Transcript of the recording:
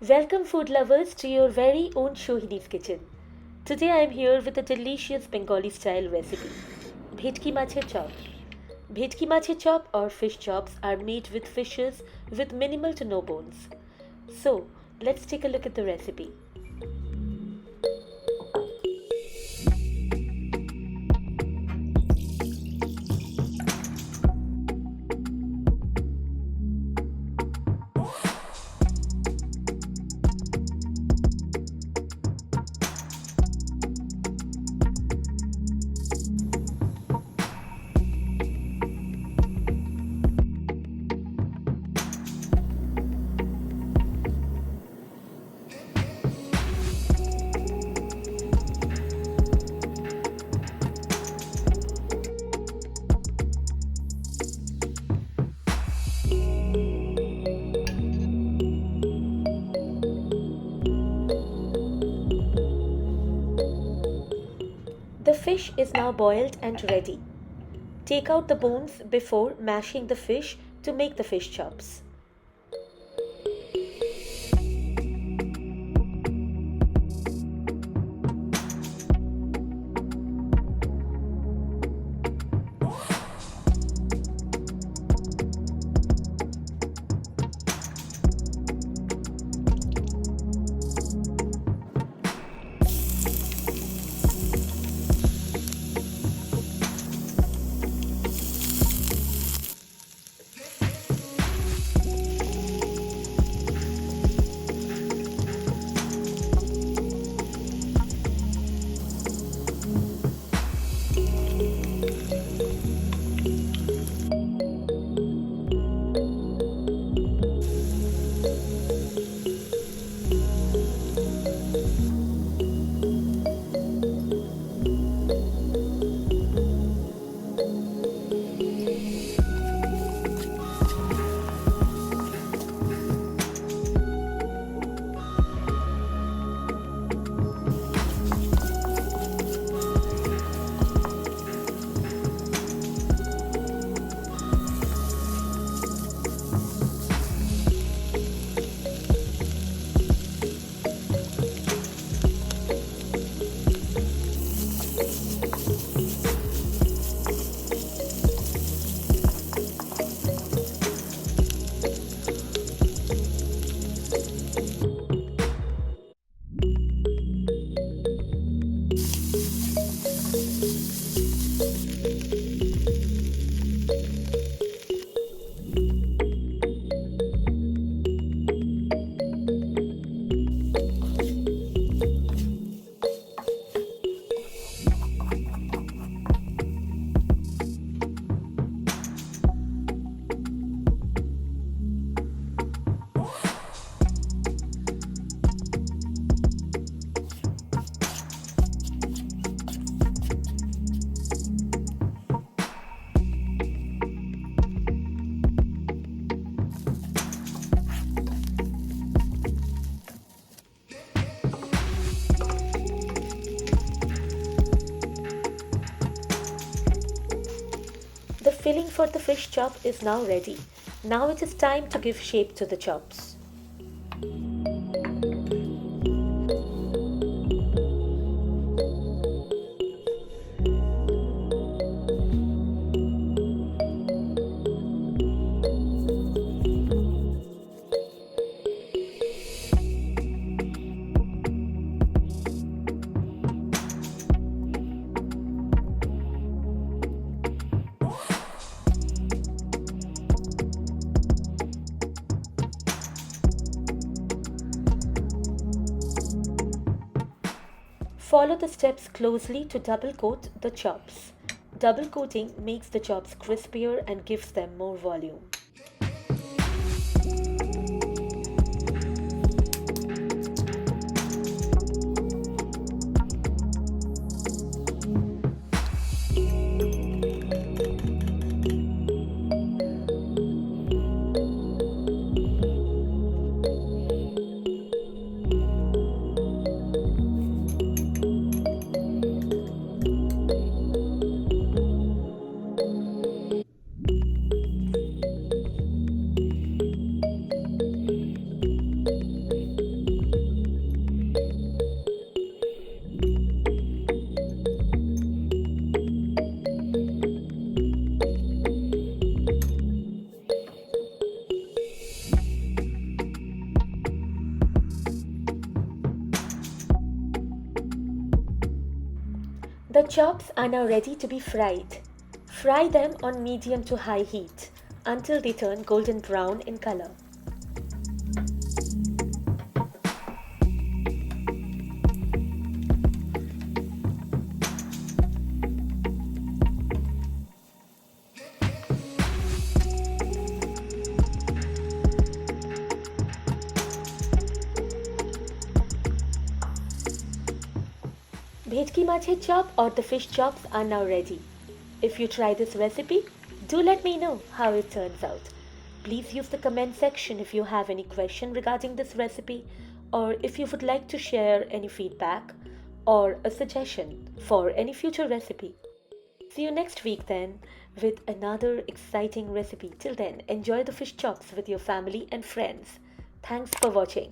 Welcome, food lovers, to your very own Shohini's kitchen. Today I am here with a delicious Bengali style recipe Bhetki Maach's chop. Bhetki Maach's chop or fish chops are made with fishes with minimal to no bones. So, let's take a look at the recipe. The fish is now boiled and ready. Take out the bones before mashing the fish to make the fish chops. The filling for the fish chop is now ready. Now it is time to give shape to the chops. Follow the steps closely to double coat the chops. Double coating makes the chops crispier and gives them more volume. The chops are now ready to be fried. Fry them on medium to high heat until they turn golden brown in color. Bhetki Maach chop or the fish chops are now ready. If you try this recipe, do let me know how it turns out. Please use the comment section if you have any question regarding this recipe or if you would like to share any feedback or a suggestion for any future recipe. See you next week then with another exciting recipe. Till then, enjoy the fish chops with your family and friends. Thanks for watching.